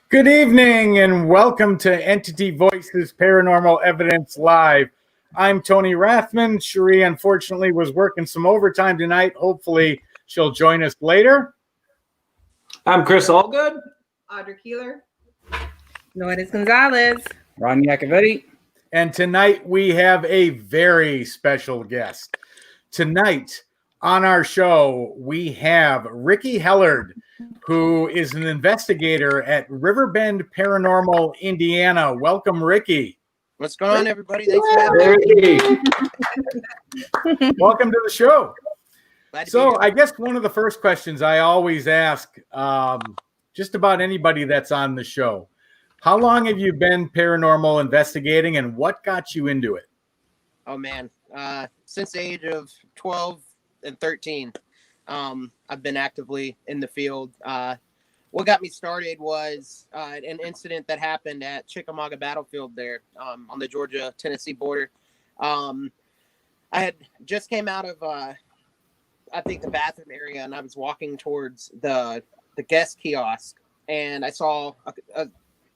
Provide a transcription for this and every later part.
Good evening and welcome to Entity Voices Paranormal Evidence Live. I'm Tony Rathman. Cherie, unfortunately, was working some overtime tonight. Hopefully, she'll join us later. I'm Chris Allgood. Audrey Keeler. Lourdes Gonzalez. Ron Iacovetti. And tonight we have a very special guest. Tonight on our show, we have Ricky Hellard, who is an investigator at Riverbend Paranormal Indiana. Welcome, Ricky. What's going on, everybody? Thanks for having me. Welcome to the show. So I guess one of the first questions I always ask just about anybody that's on the show, how long have you been paranormal investigating and what got you into it? Oh, man. Since the age of 12 and 13, I've been actively in the field. What got me started was an incident that happened at Chickamauga Battlefield there on the Georgia-Tennessee border. I had just came out of, I think, the bathroom area, and I was walking towards the guest kiosk, and I saw a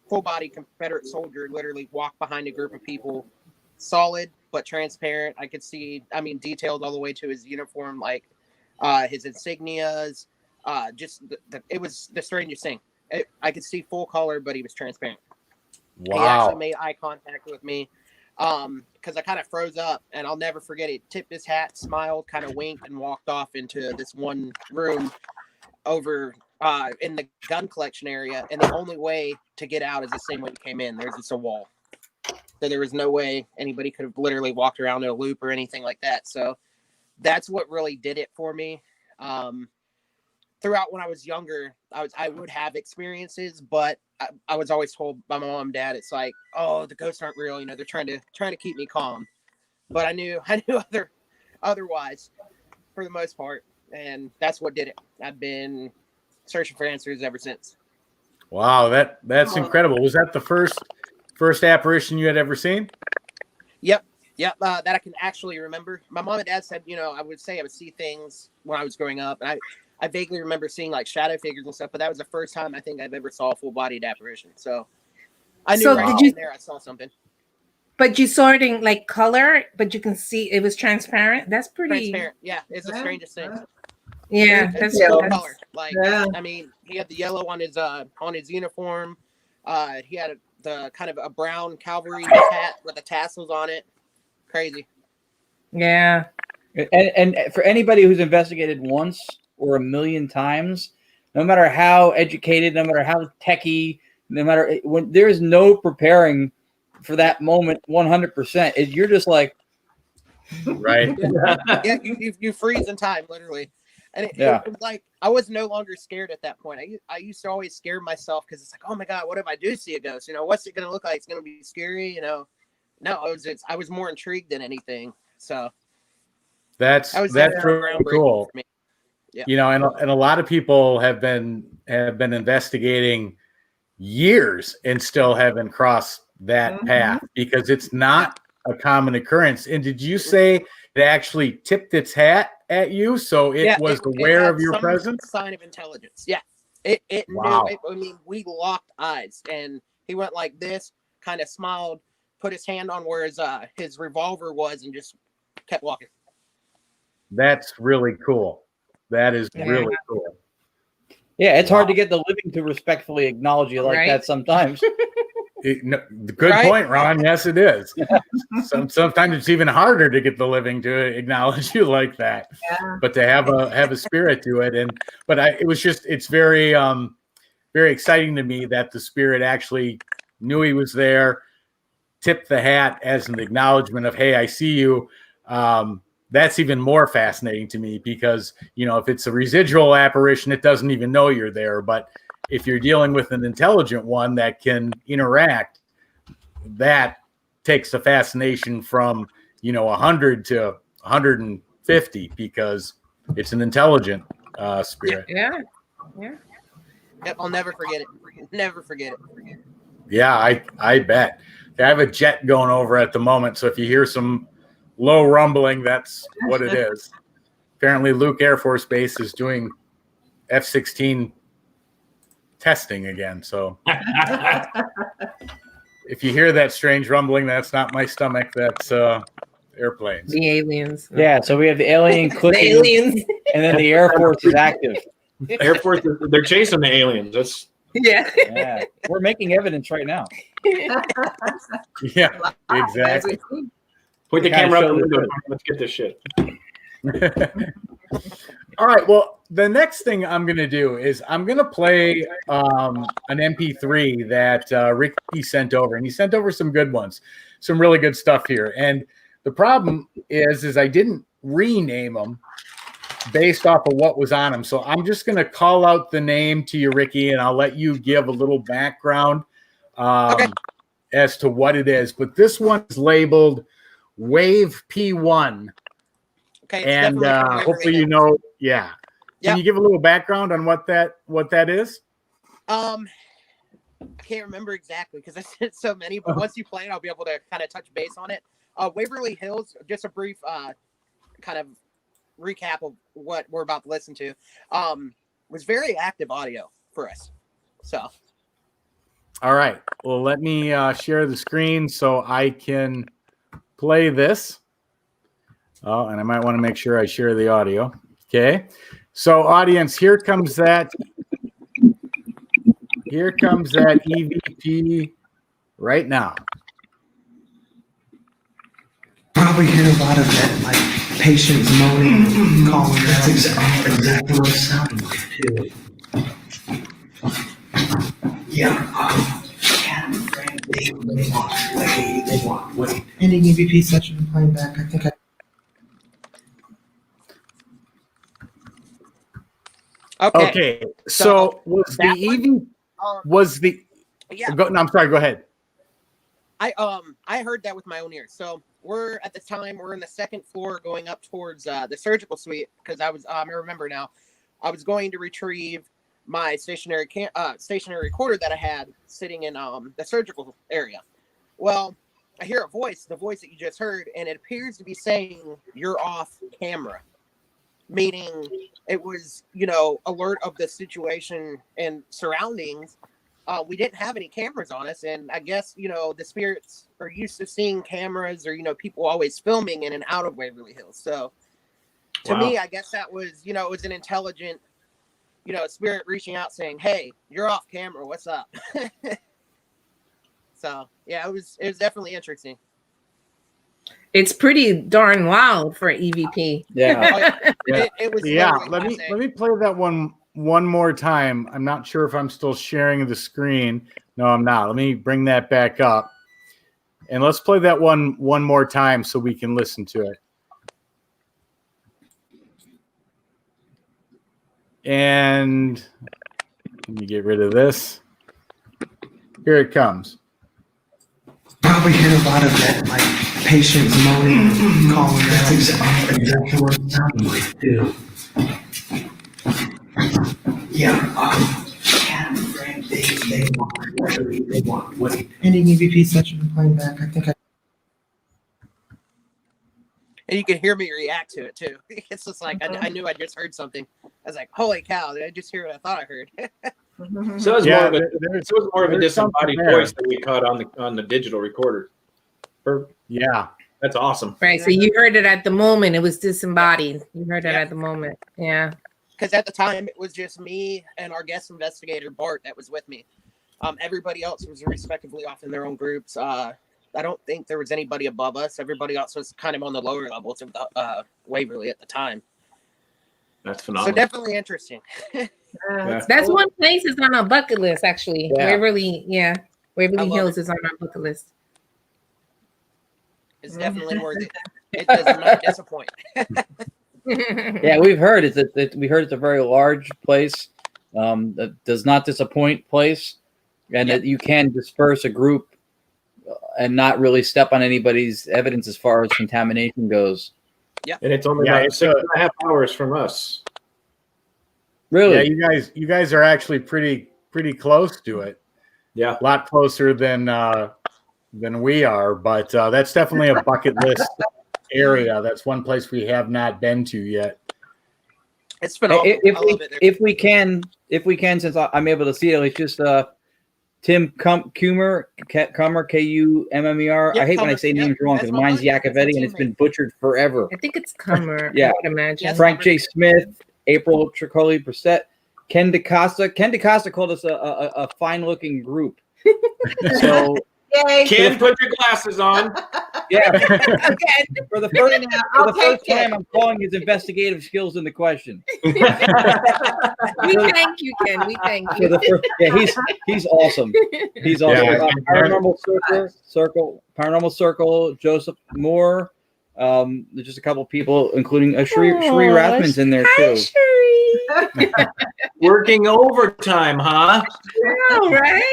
full-body Confederate soldier literally walk behind a group of people, solid but transparent. I could see, detailed all the way to his uniform, like his insignias. It was the strangest thing. I could see full color, but he was transparent. Wow. He actually made eye contact with me because I kind of froze up, and I'll never forget it. Tipped his hat, smiled, kind of winked, and walked off into this one room over in the gun collection area. And the only way to get out is the same way we came in. There's just a wall. So there was no way anybody could have literally walked around in a loop or anything like that. So that's what really did it for me. Throughout when I was younger, I would have experiences, but I was always told by my mom and dad, it's like, oh, the ghosts aren't real. You know, they're trying to keep me calm. But I knew otherwise for the most part. And that's what did it. I've been searching for answers ever since. Wow, that's incredible. Was that the first apparition you had ever seen? Yep. That I can actually remember. My mom and dad said, I would see things when I was growing up, and I vaguely remember seeing like shadow figures and stuff, but that was the first time I think I've ever saw a full-bodied apparition. So I knew there I saw something. But you saw it in like color, but you can see it was transparent. That's pretty transparent. Yeah, it's the strangest thing. Yeah, it's that's full good. color. Like, he had the yellow on his uniform. He had the kind of a brown cavalry hat with the tassels on it. Crazy. Yeah. And for anybody who's investigated once or a million times, no matter how educated, no matter how techie, no matter when there is no preparing for that moment 100%. You're just like, right. Yeah, you freeze in time, literally. And it was like I was no longer scared at that point. I used to always scare myself because it's like, oh my God, what if I do see a ghost? What's it gonna look like? It's gonna be scary, No, I was more intrigued than anything. So that's really cool. Yeah. And a lot of people have been investigating years and still haven't crossed that path because it's not a common occurrence. And did you say it actually tipped its hat at you, so it was aware of your presence? Sign of intelligence. Yeah, it wow. knew. We locked eyes, and he went like this, kind of smiled, put his hand on where his revolver was, and just kept walking. That's really cool. That is really cool. Yeah, it's hard to get the living to respectfully acknowledge you like that sometimes. Good point, Ron. Yes, it is. Sometimes it's even harder to get the living to acknowledge you like that. Yeah. But to have a spirit to it, it's very very exciting to me that the spirit actually knew he was there, tipped the hat as an acknowledgement of, hey, I see you. That's even more fascinating to me because, if it's a residual apparition, it doesn't even know you're there. But if you're dealing with an intelligent one that can interact, that takes the fascination from, 100 to 150 because it's an intelligent spirit. Yeah. Yep, I'll never forget it. Never forget it. Yeah, I bet. I have a jet going over at the moment, so if you hear some low rumbling, that's what it is. Apparently, Luke Air Force Base is doing F-16 testing again. So if you hear that strange rumbling, that's not my stomach. That's airplanes. The aliens. Yeah, so we have the alien The clicking, aliens. and then the Air Force is active. Air Force, they're chasing the aliens. That's Yeah, we're making evidence right now. Yeah, exactly. point the Kinda camera out the show the window. good. Let's get this shit. All right. Well, the next thing I'm going to do is I'm going to play an MP3 that Ricky sent over, and he sent over some good ones, some really good stuff here. And the problem is I didn't rename them based off of what was on them. So I'm just going to call out the name to you, Ricky, and I'll let you give a little background as to what it is. But this one is labeled Wave P1. Okay, And hopefully you know, yeah. Can Yep. you give a little background on what that is? I can't remember exactly because I said so many, but once you play it, I'll be able to kind of touch base on it. Waverly Hills, just a brief kind of recap of what we're about to listen to, was very active audio for us. So, All right. Well, let me share the screen so I can play this. Oh, and I might want to make sure I share the audio. Okay. So, audience, here comes that EVP right now. Probably hear a lot of that, like patients moaning, calling. That's exactly what it sounded like too. Yeah. They want wait. Ending EVP session and playing back. I think I. Okay. So was the EVP was the yeah. no, I'm sorry, go ahead. I heard that with my own ears. So we're in the second floor going up towards the surgical suite because I remember now, I was going to retrieve my stationary recorder that I had sitting in the surgical area. Well, I hear a voice, the voice that you just heard, and it appears to be saying you're off camera, meaning it was, alert of the situation and surroundings. We didn't have any cameras on us, and I guess the spirits are used to seeing cameras or people always filming in and out of Waverly Hills. So to me, I guess that was it was an intelligent spirit reaching out saying, "Hey, you're off camera. What's up?" So yeah, it was definitely interesting. It's pretty darn loud for EVP. Yeah. It was Yeah, literally let me play that one more time. I'm not sure if I'm still sharing the screen. No, I'm not. Let me bring that back up. And let's play that one more time so we can listen to it. And let me get rid of this. Here it comes. Probably hear a lot of that, like patients moaning, calling. That's exactly what it sounded like too. Yeah. They want wait. Ending EVP session and playing back. I think I. And you can hear me react to it too. It's just like I knew I just heard something. I was like, "Holy cow! Did I just hear what I thought I heard?" So it was more of a there's disembodied something there. voice that we caught on the digital recorder. Yeah. That's awesome. Right. So you heard it at the moment. It was disembodied. You heard it at the moment. Yeah. Because at the time it was just me and our guest investigator Bart that was with me. Everybody else was respectively off in their own groups. I don't think there was anybody above us. Everybody else was kind of on the lower levels of the Waverly at the time. That's phenomenal. So definitely interesting. That's one place is on our bucket list, actually. Yeah. Waverly love Hills is on our bucket list. It's definitely worth it. It does not disappoint. Yeah, we've heard it's a very large place that does not disappoint place, and that you can disperse a group and not really step on anybody's evidence as far as contamination goes. Yeah, And it's only about 6.5 hours from us. Really? Yeah, you guys are actually pretty close to it. Yeah. A lot closer than we are, but that's definitely a bucket list area. That's one place we have not been to yet. It's phenomenal. If we can, since I'm able to see it, it's just Tim Kummer, Kummer, Yep, I hate when I Kummer. say names wrong because mine's Yacovetti and it's been butchered forever. I think it's Kummer. Yeah. I would imagine. Yes. Frank J. Smith, April Tricoli Brissett, Ken DaCosta. Ken DaCosta called us a fine-looking group. So Yay. Ken, put your glasses on. yeah, Okay. for the I'll first take it. time, I'm calling his investigative skills into question. We thank you, Ken. We thank For you. the first, yeah, he's awesome. He's awesome. Yeah. Paranormal Circle, Joseph Moore. There's just a couple people, including Sheree Rathman's in there too. Hi, Sheree. Working overtime, huh? All right.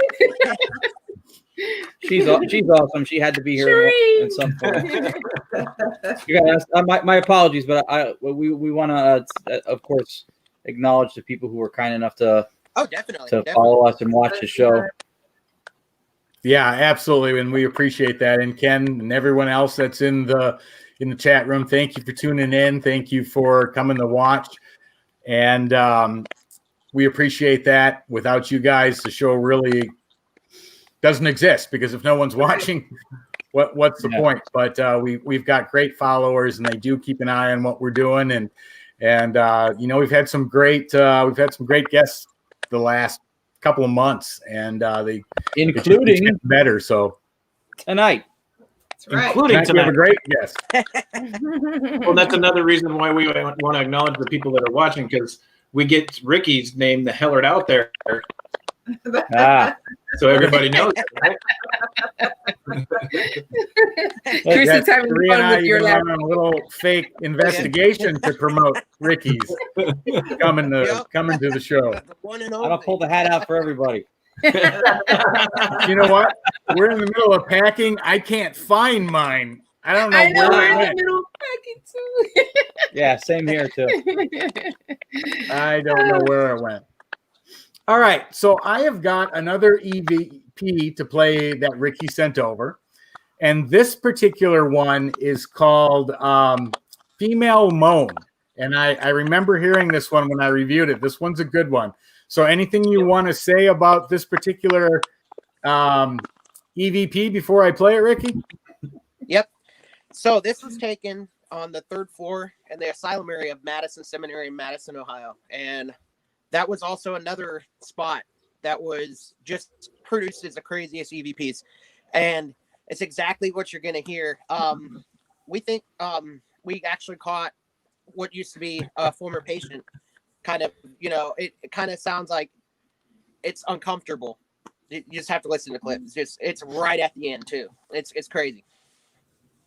She's awesome. She had to be here at some point. You guys, my apologies, but we want to of course acknowledge the people who were kind enough to Definitely. follow us and watch the show. Yeah, absolutely, and we appreciate that. And Ken and everyone else that's in the chat room, thank you for tuning in. Thank you for coming to watch, and we appreciate that. Without you guys, the show really doesn't exist, because if no one's watching, what's the point? But we've got great followers, and they do keep an eye on what we're doing, and we've had some great guests the last couple of months, and they Including better. So tonight. That's right. Including we have a tonight. great guest. Well, that's another reason why we want to acknowledge the people that are watching, because we get Ricky's name, the Hellard, out there, so everybody knows it, right? Chrissy's having Sheree and fun I with your even lap. went on a little fake investigation to promote Ricky's coming to the show. The one and I'm gonna only. pull the hat out for everybody. You know what? We're in the middle of packing. I can't find mine. I don't know I know where we're it in the went. middle of packing Yeah, same here too. too. I don't know where it went. All right, so I have got another EVP to play that Ricky sent over, and this particular one is called Female Moan, and I remember hearing this one when I reviewed it. This one's a good one. So anything you want to say about this particular EVP before I play it, Ricky? Yep. So this was taken on the 3rd floor in the asylum area of Madison Seminary in Madison, Ohio, and that was also another spot that was just produced as the craziest EVPs. And it's exactly what you're going to hear. We think we actually caught what used to be a former patient. Kind of, it kind of sounds like it's uncomfortable. You just have to listen to the clip. It's right at the end, too. It's crazy.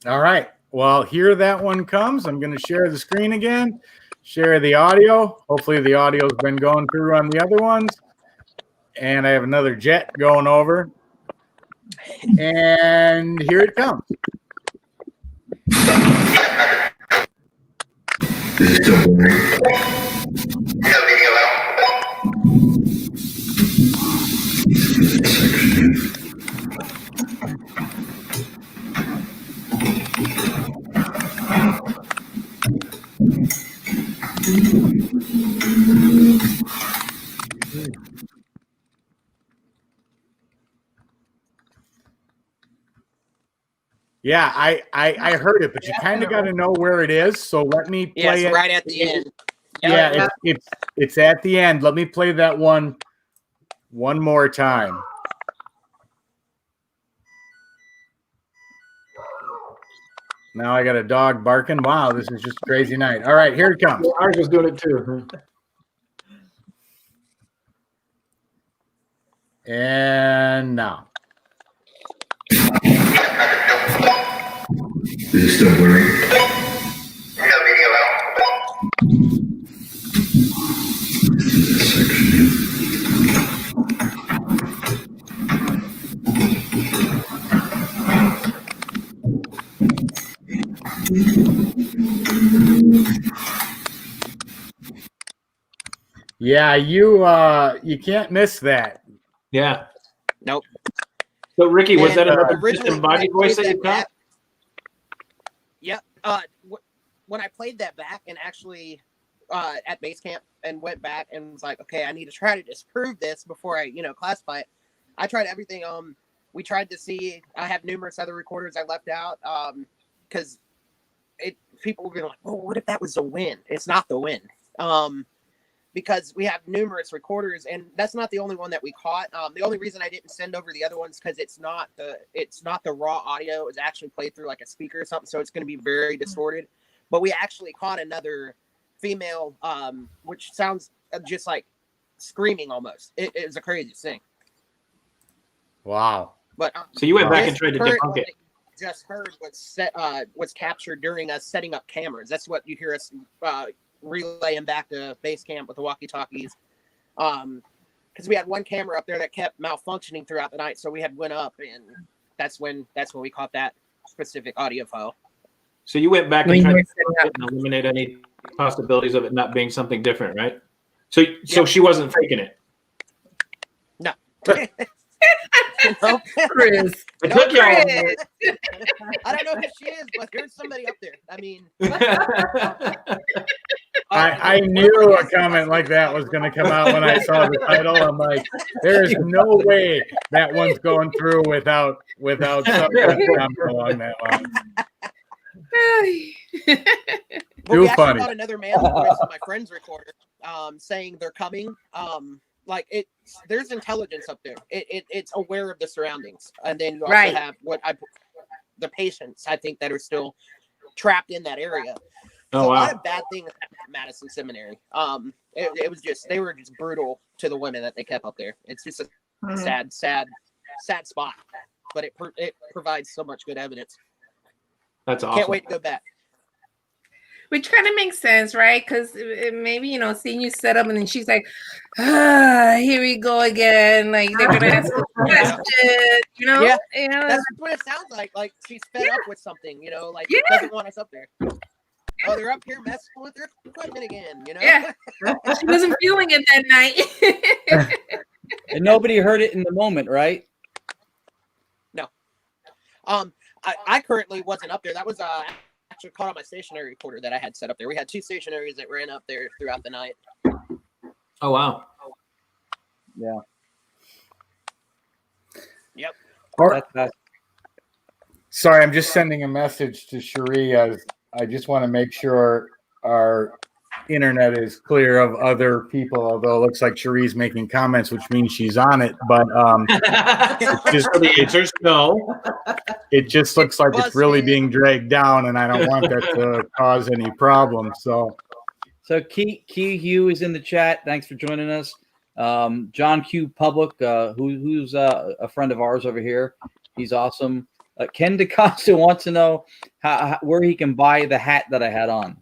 All right. Well, here that one comes. I'm going to share the screen again. Share the audio. Hopefully the audio's been going through on the other ones. And I have another jet going over. And here it comes. Yeah, I heard it, but you kind of got to know where it is. So let me play it right at the end. Yeah, it's at the end. Let me play that one more time. Now I got a dog barking. Wow, this is just a crazy night. All right, here it comes. Ours was doing it too. And now. Is it still blurry? Yeah, you can't miss that. Yeah. Nope. So Ricky, was that another originally, disembodied voice that you caught? Yep. When I played that back and actually at base camp and went back and was like, okay, I need to try to disprove this before I, classify it. I tried everything. We tried to see. I have numerous other recorders I left out because people will be like, "Oh, what if that was the wind?" It's not the wind, because we have numerous recorders, and that's not the only one that we caught. The only reason I didn't send over the other ones because it's not the raw audio. It's actually played through like a speaker or something, so it's going to be very distorted. But we actually caught another female, which sounds just like screaming almost. It was the craziest thing. Wow. But so you went back and tried to debunk it. Just heard was captured during us setting up cameras. That's what you hear us relaying back to base camp with the walkie-talkies. Because we had one camera up there that kept malfunctioning throughout the night, so we had went up, and that's when we caught that specific audio file. So you went back and tried to eliminate any possibilities of it not being something different, right? So she wasn't faking it. No. No, Chris. I don't know who she is, but there's somebody up there. I mean, I knew a comment like that was going to come out when I saw the title. I'm like, there's no way that one's going through without something along that line. Too funny. Got another man voice on my friend's recorder, saying they're coming. There's intelligence up there. It's aware of the surroundings, and then you also have the patients. I think that are still trapped in that area. Oh, so wow. A lot of bad things happened at Madison Seminary. It was just they were just brutal to the women that they kept up there. It's just a sad spot, but it provides so much good evidence. That's awesome. Can't wait to go back. Which kind of makes sense, right? Because maybe, seeing you set up and then she's like, here we go again. Like, they're going to ask a question, Yeah. That's what it sounds like. Like, she's fed up with something, doesn't want us up there. Oh, they're up here messing with their equipment again, Yeah. She wasn't feeling it that night. And nobody heard it in the moment, right? No. I currently wasn't up there. That was actually caught on my stationary recorder that I had set up there. We had 2 stationaries that ran up there throughout the night. Oh, wow. Yeah. Yep. Sorry, I'm just sending a message to Cherie. I just want to make sure our internet is clear of other people, although it looks like Cherie's making comments, which means she's on it. But the answer's no. It just looks like it's really being dragged down, and I don't want that to cause any problems. So Key Hugh is in the chat. Thanks for joining us. John Q Public, who's a friend of ours over here. He's awesome. Ken DeCosta wants to know where he can buy the hat that I had on.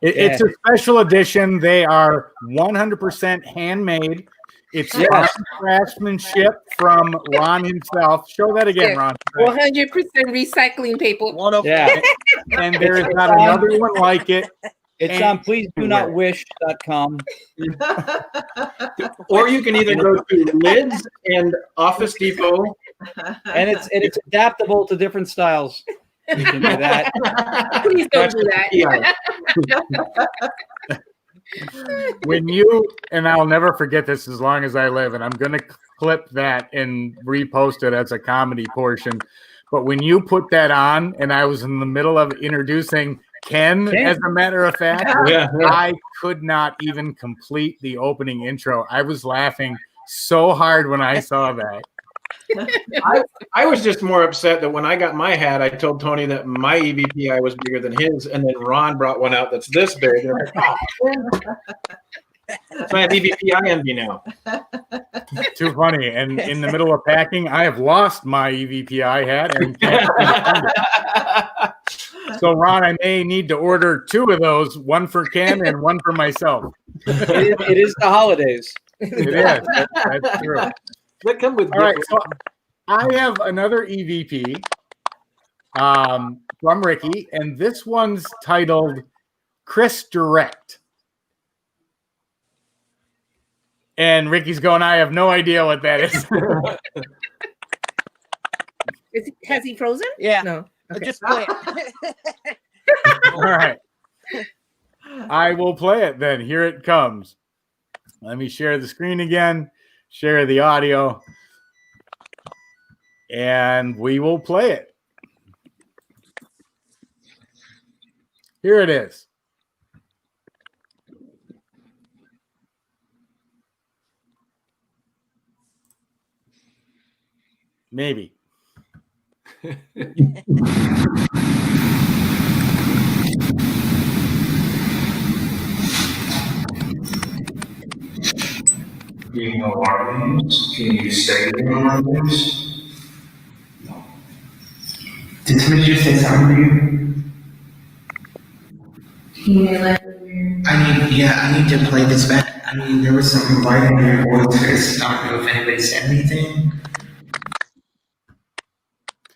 It's a special edition. They are 100% handmade. It's craftsmanship from Ron himself. Show that again, Ron. 100% recycling paper. Yeah. And there is not another one like it. It's on pleasedonotwish.com. Or you can either go to Lids and Office Depot. And it's adaptable to different styles. You can do that. Please don't do that. When you, and I'll never forget this as long as I live, and I'm going to clip that and repost it as a comedy portion. But when you put that on, and I was in the middle of introducing Ken, as a matter of fact, I could not even complete the opening intro. I was laughing so hard when I saw that. I was just more upset that when I got my hat, I told Tony that my EVPI was bigger than his, and then Ron brought one out that's this big. And I'm like, so I have EVPI envy now. Too funny. And in the middle of packing, I have lost my EVPI hat. And so, Ron, I may need to order 2 of those, one for Ken and one for myself. It is the holidays. It is. That's true. That come with. All right, so I have another EVP from Ricky, and this one's titled Chris Direct. And Ricky's going, I have no idea what that is. Has he frozen? Yeah. No. Okay. Just play it. All right. I will play it then. Here it comes. Let me share the screen again, share the audio, and we will play it. Here it is. Maybe. Do you know our names? Can you say our names? No. Did somebody just say something to you? I need to play this back. I mean, there was something right in your voice, Chris. I don't know if anybody said anything.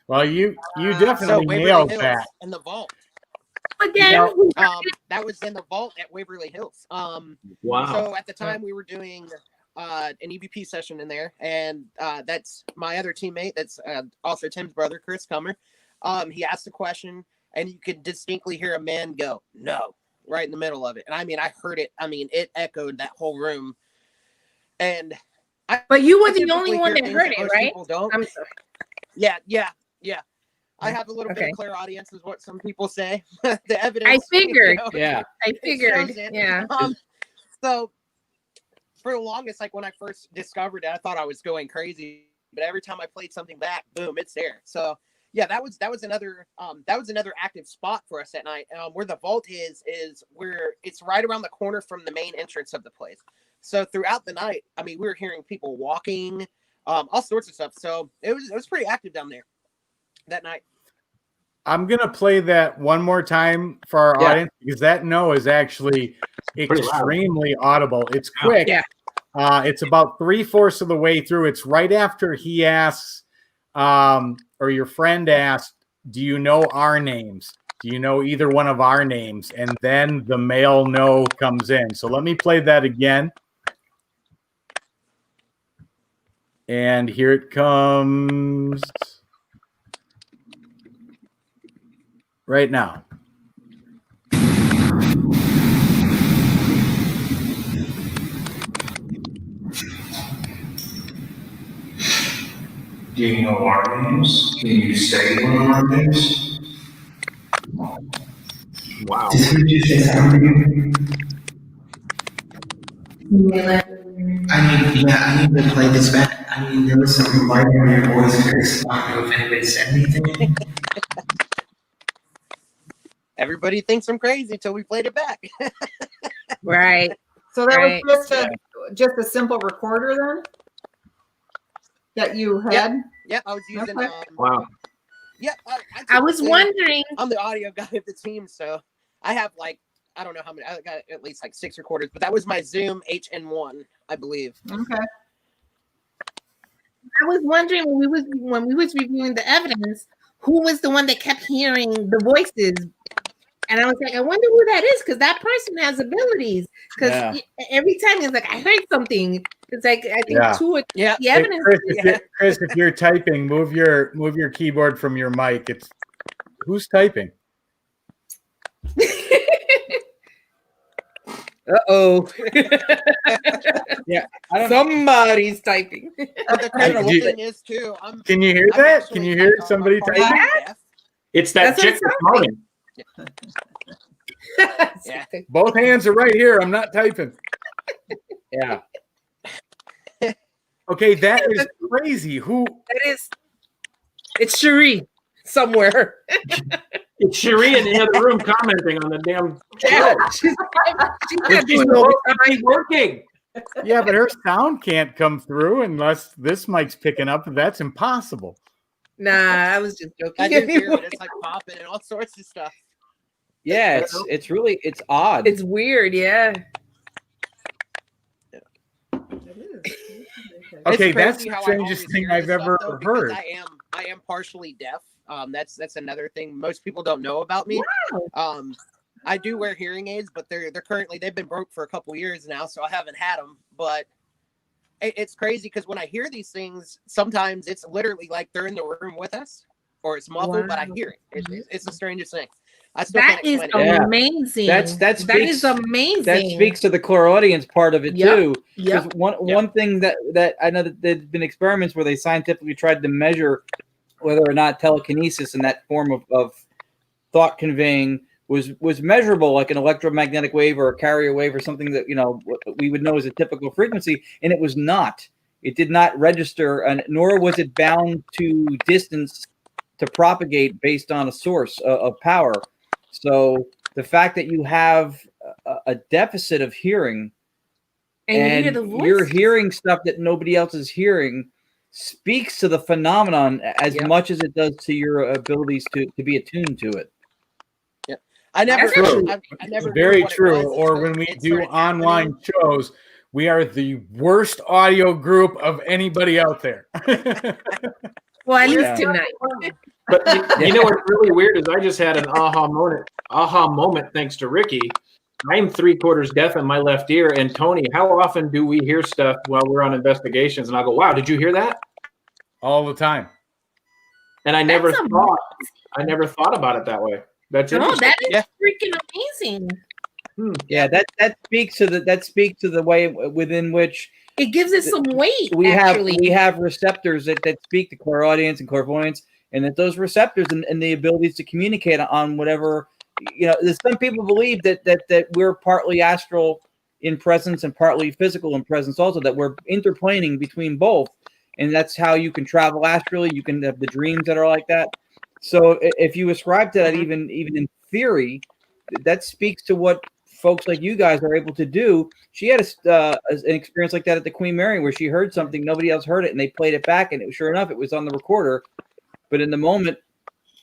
Well, you definitely nailed that. In the vault. Again, that was in the vault at Waverly Hills. Wow. So at the time we were doing an EVP session in there, and that's my other teammate. That's also Tim's brother, Chris Kummer. He asked a question, and you could distinctly hear a man go, "No," right in the middle of it. And I mean, I heard it. I mean, it echoed that whole room. And but you were the only one that heard it, right? I'm sorry. Yeah. I have a little bit of clairaudience, is what some people say. The evidence. I figured. Yeah. I figured. Yeah. So for the longest, like when I first discovered it, I thought I was going crazy. But every time I played something back, boom, it's there. So yeah, that was another active spot for us that night. Where the vault is where it's right around the corner from the main entrance of the place. So throughout the night, I mean, we were hearing people walking, all sorts of stuff. So it was pretty active down there that night. I'm going to play that one more time for our audience, because that no is actually extremely audible. It's quick. Yeah. It's about 3/4 of the way through. It's right after he asks, or your friend asked, "Do you know our names? Do you know either one of our names?" And then the male no comes in. So let me play that again. And here it comes right now. Do you know our names? Can you say one of our names? Wow. Did somebody just say something to you? I need to play this back. I mean, there was something right in your voice, Chris. I don't know if anybody said anything. Everybody thinks I'm crazy until we played it back. Right. So that was just a simple recorder then that you had? Yep, I was using. Okay. Wow. Yeah, I was wondering. I'm the audio guy of the team, so I have I don't know how many. I got at least 6 recorders, but that was my Zoom HN1, I believe. Okay. I was wondering when we was reviewing the evidence, who was the one that kept hearing the voices. And I was like, I wonder who that is, because that person has abilities. Because every time it's like, I heard something. It's like, I think two or the evidence. Chris, if you're typing, move your keyboard from your mic. It's who's typing? Uh-oh. Yeah. Somebody's typing. The crazy thing is too. Can you hear that? Can you hear somebody typing? It's that chick that's moaning. Yeah. Both hands are right here. I'm not typing. Yeah. Okay, that is crazy. Who? It is. It's Cherie somewhere. It's Cherie in the other room commenting on the damn. Yeah, she's working. Yeah, but her sound can't come through unless this mic's picking up. That's impossible. Nah, I was just joking. I did hear it. It's popping and all sorts of stuff. Yeah, it's odd. It's weird, yeah. Okay, that's the strangest thing I've ever heard. I am partially deaf. That's another thing most people don't know about me. Wow. I do wear hearing aids, but they've been broke for a couple years now, so I haven't had them. But it's crazy because when I hear these things, sometimes it's literally like they're in the room with us, or it's muffled, but I hear it. It's the strangest thing. I still That can't is explain it. amazing. That is amazing. That speaks to the clairaudience part of it too. Because Yep. one thing that I know that there's been experiments where they scientifically tried to measure whether or not telekinesis and that form of thought conveying was measurable, like an electromagnetic wave or a carrier wave or something that we would know as a typical frequency, and it was not. It did not register, and nor was it bound to distance to propagate based on a source of power. So the fact that you have a deficit of hearing and you hear the you're voices. hearing stuff that nobody else is hearing speaks to the phenomenon as much as it does to your abilities to be attuned to it. I never Very knew what it true. was Or until when we it do started online happening. shows, we are the worst audio group of anybody out there. Well, at least Yeah. tonight. But you know what's really weird is I just had an aha moment thanks to Ricky. I'm 3/4 deaf in my left ear. And Tony, how often do we hear stuff while we're on investigations? And I go, wow, did you hear that? All the time. And I never That's thought about it that way. That's No, interesting. that is freaking amazing. Yeah, that speaks to the way within which It gives it some weight. we actually. have receptors that speak to clairaudience and clairvoyance, and that those receptors and the abilities to communicate on whatever, there's some people believe that we're partly astral in presence and partly physical in presence also, that we're interplaning between both, and that's how you can travel astrally. You can have the dreams that are like that. So if you ascribe to that, even in theory, that speaks to what folks like you guys are able to do. She had an experience like that at the Queen Mary, where she heard something, nobody else heard it, and they played it back, and sure enough, it was on the recorder. But in the moment,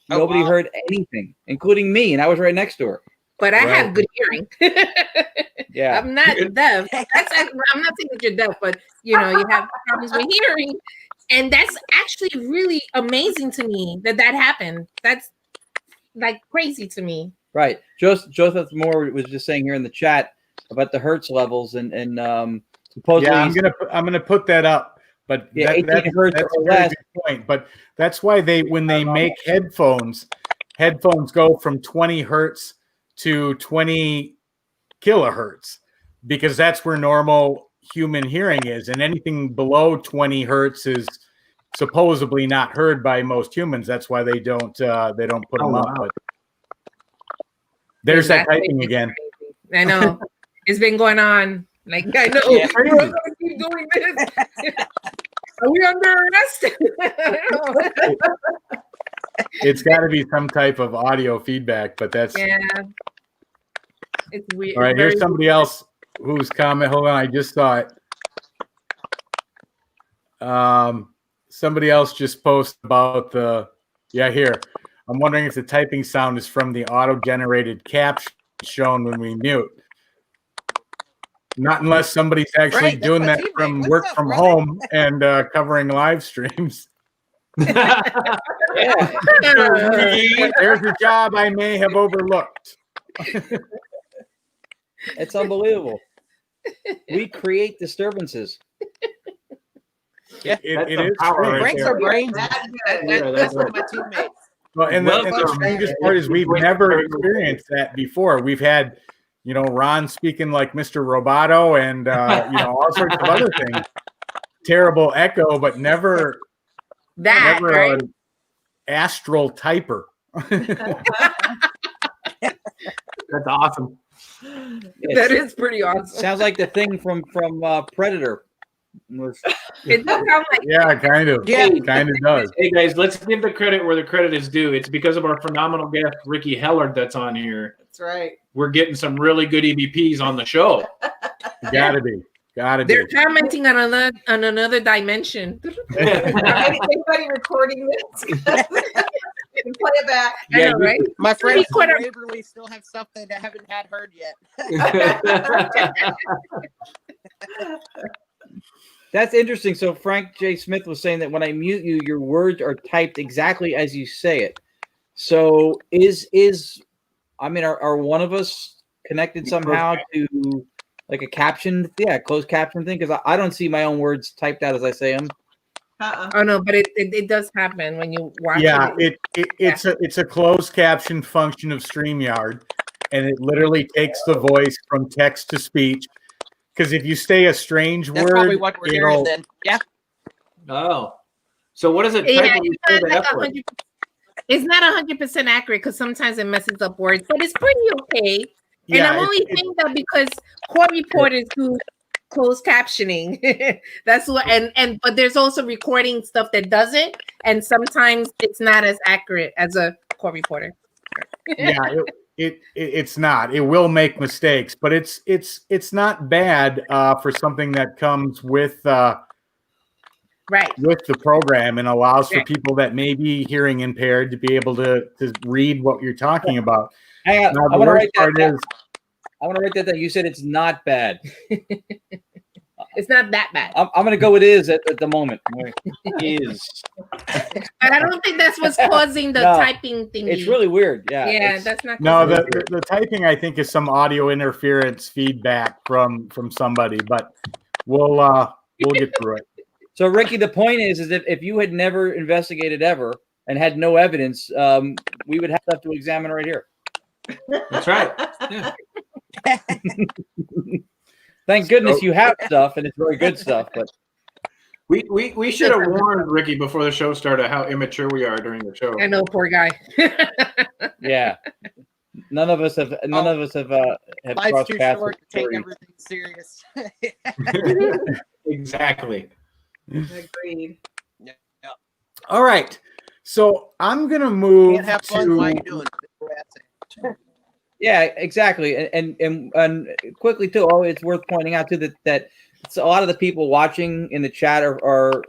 nobody heard anything, including me, and I was right next to her. But I have good hearing. Yeah, I'm not deaf. I'm not saying that you're deaf, but you have problems with hearing, and that's actually really amazing to me that happened. That's like crazy to me. Right. Joseph Moore was just saying here in the chat about the hertz levels and supposedly. Yeah, I'm gonna put that up. But yeah, 18 hertz that's or a very less. good point. But that's why when they make headphones go from 20 hertz to 20 kilohertz, because that's where normal human hearing is, and anything below 20 hertz is supposedly not heard by most humans. That's why they don't put them up. But there's that typing again. I know. It's been going on. Like, I know. Yeah. We're going to keep doing this. Are we under arrest? It's got to be some type of audio feedback, but that's it's weird. All right, here's somebody else whose comment. Hold on, I just saw it. Somebody else just posted about here. I'm wondering if the typing sound is from the auto-generated caption shown when we mute. Not unless somebody's actually doing that from work from home and covering live streams. There's a job I may have overlooked. It's unbelievable. We create disturbances. Yeah, it is. It breaks our brains. That's one of my teammates. Well, and the strangest part is we've never experienced that before. We've had, Ron speaking like Mr. Roboto and, all sorts of other things. Terrible echo, but never right? an astral typer. That's awesome. That is pretty awesome. Sounds like the thing from Predator. It does sound like kind of. Yeah. Kind of does. Hey guys, let's give the credit where the credit is due. It's because of our phenomenal guest Ricky Hellard that's on here. That's right. We're getting some really good EVPs on the show. Gotta be. They're commenting on another dimension. Anybody recording this? You can play it back. I know, right? My friends from Waverly still have stuff that I haven't heard yet. That's interesting. So Frank J. Smith was saying that when I mute you, your words are typed exactly as you say it. So are one of us connected somehow to like a caption? Yeah, closed caption thing, because I don't see my own words typed out as I say them. Oh no, but it does happen when you watch it. It's a closed caption function of StreamYard, and it literally takes the voice from text to speech. Because if you say a strange That's word, probably what we're hearing then. Yeah. Oh. So what does it Yeah, type when you say the F word? it's not 100% accurate because sometimes it messes up words, but it's pretty okay. And I'm only saying that because court reporters do closed captioning. That's what, but there's also recording stuff that doesn't, and sometimes it's not as accurate as a court reporter. It's not. It will make mistakes, but it's not bad for something that comes with with the program and allows for people that may be hearing impaired to be able to read what you're talking about. Hang on, I want to write that down. I want to write that down. You said it's not bad. It's not that bad. I'm going to go with is at the moment. Is. But I don't think that's what's causing the typing thing. It's really weird. Yeah, that's not. No, the typing I think is some audio interference feedback from somebody, but we'll get through it. So Ricky, the point is that if you had never investigated ever and had no evidence, we would have to examine right here. That's right. Yeah. Thank goodness you have stuff, and it's very good stuff. But we should have warned Ricky before the show started how immature we are during the show. I know, poor guy. Yeah, none of us have Life's crossed too paths. short to take everything serious. Exactly. Agreed. Yeah. All right, so I'm gonna move Can't have fun while you're doing it. Yeah, exactly, and quickly too. Oh, it's worth pointing out too that it's a lot of the people watching in the chat are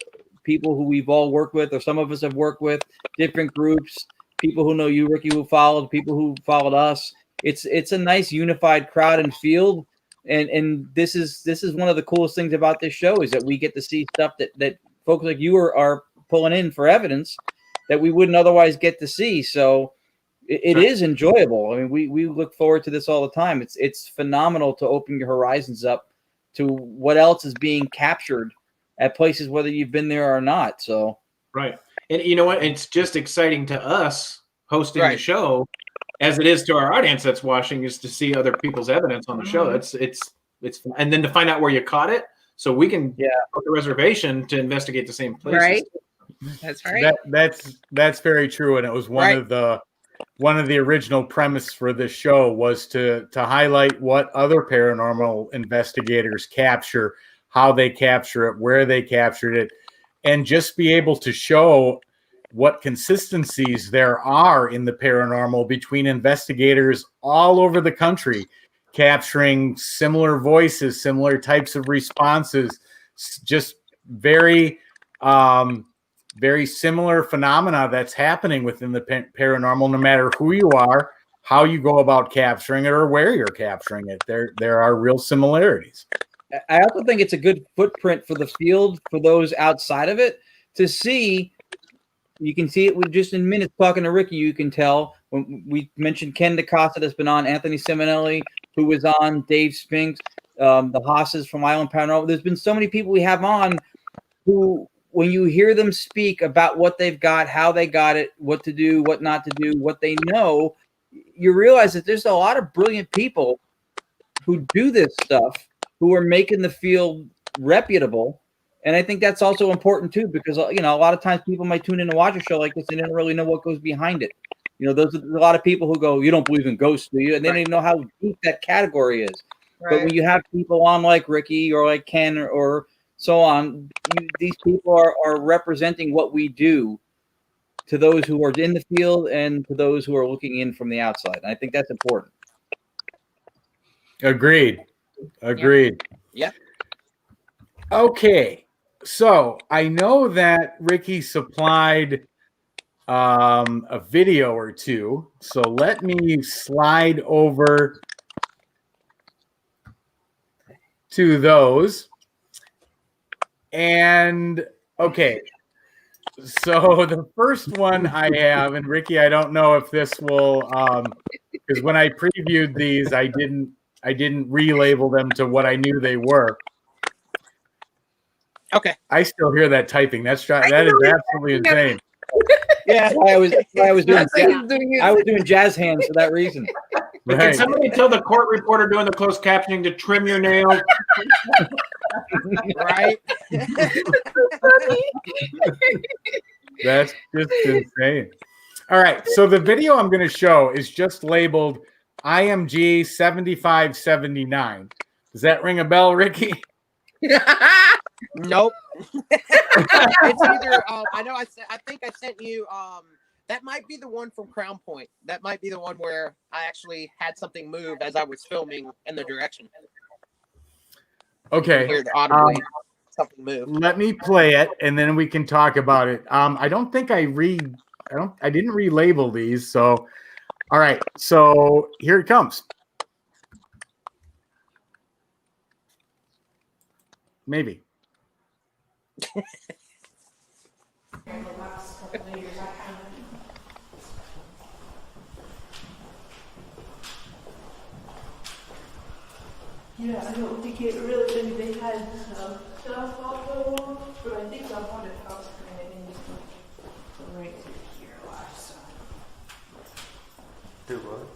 people who we've all worked with, or some of us have worked with, different groups, people who know you, Ricky, who followed, people who followed us. It's a nice unified crowd and field, and this is one of the coolest things about this show is that we get to see stuff that folks like you are pulling in for evidence that we wouldn't otherwise get to see. So. It is enjoyable. I mean, we look forward to this all the time. It's phenomenal to open your horizons up to what else is being captured at places, whether you've been there or not. So right, and you know what? It's just exciting to us hosting the show, as it is to our audience that's watching, is to see other people's evidence on the show. It's and then to find out where you caught it, so we can put the reservation to investigate the same places. Right. That's right. That's very true, and it was one of the original premise for this show was to highlight what other paranormal investigators capture, how they capture it, where they captured it, and just be able to show what consistencies there are in the paranormal between investigators all over the country, capturing similar voices, similar types of responses, just very very similar phenomena that's happening within the paranormal, no matter who you are, how you go about capturing it, or where you're capturing it. There are real similarities. I also think it's a good footprint for the field for those outside of it to see. You can see it with just in minutes talking to Ricky. You can tell when we mentioned Ken DaCosta that's been on, Anthony Simonelli, who was on, Dave Spinks, the Hosses from Island Paranormal. There's been so many people we have on who, when you hear them speak about what they've got, how they got it, what to do, what not to do, what they know, you realize that there's a lot of brilliant people who do this stuff, who are making the field reputable. And I think that's also important too, because, you know, a lot of times people might tune in to watch a show like this and they don't really know what goes behind it. You know, there's a lot of people who go, "You don't believe in ghosts, do you?" And they don't even know how deep that category is. Right. But when you have people on like Ricky or like Ken or so on, these people are representing what we do to those who are in the field and to those who are looking in from the outside. And I think that's important. Agreed. Yeah. Okay. So I know that Ricky supplied a video or two. So let me slide over to those. And okay. So the first one I have, and Ricky, I don't know if this will, because when I previewed these, I didn't relabel them to what I knew they were. Okay. I still hear that typing. That is absolutely insane. Yeah. I was doing That's like he's doing it. I was doing jazz hands for that reason. Can Right. somebody tell the court reporter doing the closed captioning to trim your nails? Right. That's just insane. All right. So the video I'm going to show is just labeled IMG 7579. Does that ring a bell, Ricky? Nope. It's either I think I sent you that might be the one from Crown Point. That might be the one where I actually had something move as I was filming in the direction. Okay. Hear the audibly something move. Let me play it and then we can talk about it. I don't think I didn't relabel these. So, all right. So here it comes. Maybe. Yeah, I don't think it really, they had some stuff off the wall, but I think the haunted house kind of ended right through here last time. Do what?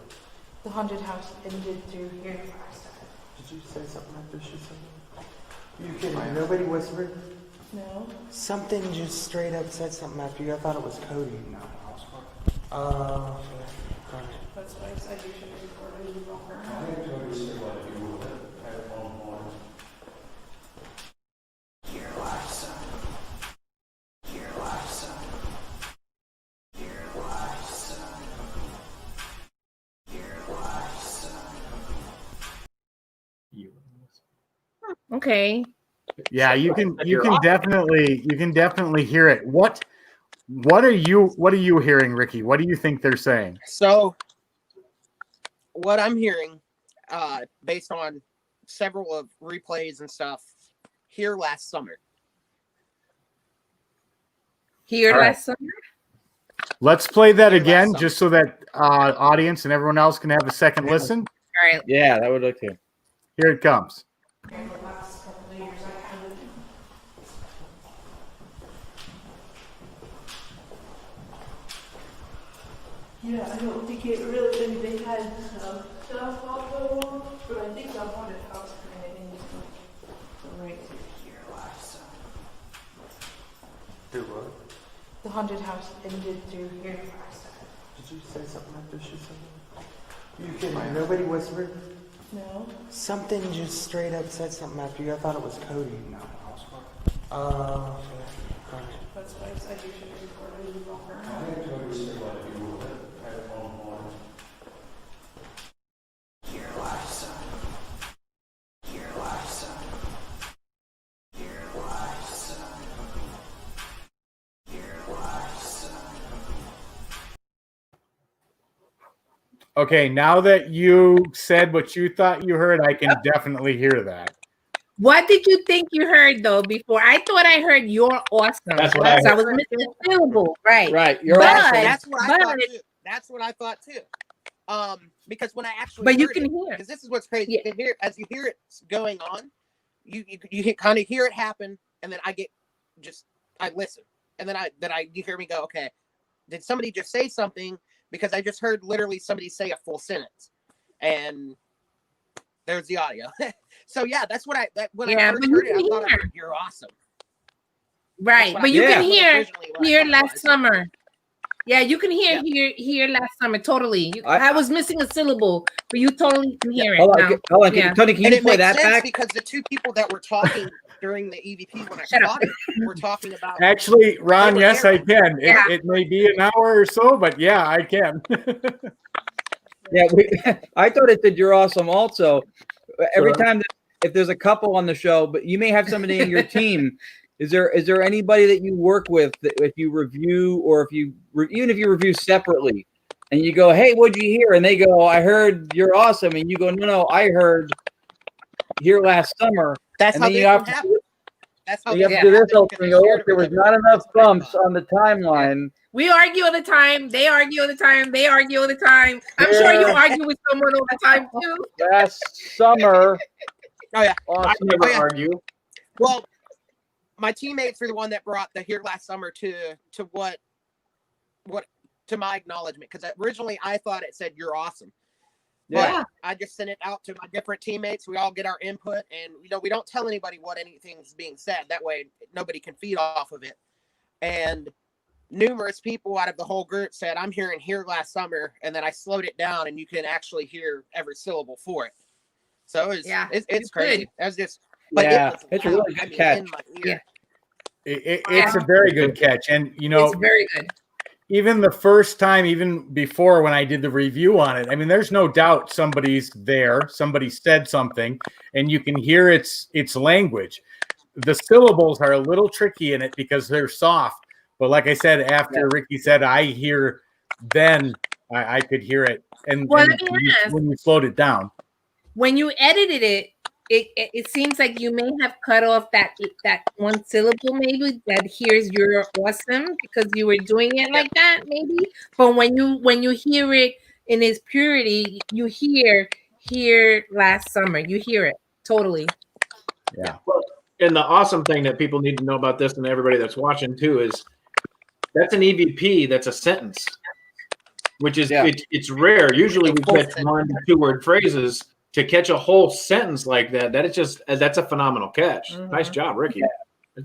The haunted house ended through here last time. Did you say something after she said that? You kidding? Nobody whispered? No? Something just straight up said something after you. I thought it was Cody. No, I was fine. Oh, okay. That's why I said you should record it. You walk around. Here last time. Here last time. Here last time. Here last time. Okay. Yeah, you can definitely hear it. What are you hearing, Ricky? What do you think they're saying? So what I'm hearing, based on several of replays and stuff, here last summer. Here All right. last summer. Let's play that Here again, last just so that audience and everyone else can have a second listen. All right. Yeah, that would look good. Here it comes. The last couple of years I kind of. Yeah, I don't think it really, they had some stuff off the wall, but I think the haunted house kind of ended right through here last time. Do what? The haunted house ended through here last time. Did you say something after she said that? You kidding? Nobody whispered? No? Something just straight up said something after you. I thought it was Cody. No, I was fine. Oh, okay. That's why I said you should record it. You walk around. Here last time. Here last time. Here last time. Here last time. Okay, now that you said what you thought you heard, I can definitely hear that. What did you think you heard though before? I thought I heard "You're awesome." That's what I So I was missing a syllable, right? Right, you're But- awesome. That's what I thought but- too. That's what I thought too. Because when I actually But you heard can it, hear. because this is what's crazy. Yeah. You can hear as you hear it going on, you kind of hear it happen, and then I listen, and then you hear me go, okay, did somebody just say something? Because I just heard literally somebody say a full sentence, and there's the audio. So yeah, that's what when I first but heard you it, I can thought I hear. heard, you're awesome. Right, That's what but I you thought can hear originally what I here thought last was. summer. Yeah, you can hear here last summer totally. I was missing a syllable, but you totally can hear it Hold now. on, hold on. Yeah. Tony, can And you it play makes that sense back? because the two people that were talking during the EVP when I Shut up. caught it were talking about. Actually, Ron, They were yes, there. I can. Yeah. It may be an hour or so, but yeah, I can. Yeah, I thought it said you're awesome also. Every time if there's a couple on the show, but you may have somebody in your team. Is there anybody that you work with that if you review or if you even if you review separately and you go, hey, what'd you hear? And they go, I heard you're awesome. And you go, no, I heard here last summer. That's And how then this you have one to happened. That's how You have this to do this happened whole because thing. they Oh, shared it there with was not everybody. enough That's what I bumps thought. on the timeline. We argue all the time. They argue all the time. They argue all the time. I'm sure you argue with someone all the time too. Last summer. Oh yeah. Awesome. I never yeah. argue. Well, my teammates were the one that brought the here last summer to what to my acknowledgement, because originally I thought it said you're awesome. Yeah. But I just sent it out to my different teammates. We all get our input, and we don't tell anybody what anything's being said. That way nobody can feed off of it. And numerous people out of the whole group said, I'm hearing here last summer, and then I slowed it down and you can actually hear every syllable for it. So it's crazy. That's just it's a really good catch. In my ear. It's a very good catch. And it's very good. Even the first time, even before when I did the review on it, I mean, there's no doubt somebody's there, somebody said something, and you can hear its language. The syllables are a little tricky in it because they're soft. But like I said, after Ricky said, I hear, then I could hear it. And, when you slowed it down. When you edited it seems like you may have cut off that one syllable, maybe, that here's you're awesome, because you were doing it like that, maybe. But when you hear it in its purity, you hear here last summer. You hear it totally. Yeah. Well, and the awesome thing that people need to know about this, and everybody that's watching too, is that's an EVP. That's a sentence, which is it's rare. Usually we catch 1 to 2 word phrases. To catch a whole sentence like that's a phenomenal catch. Mm-hmm. Nice job, Ricky. Yeah.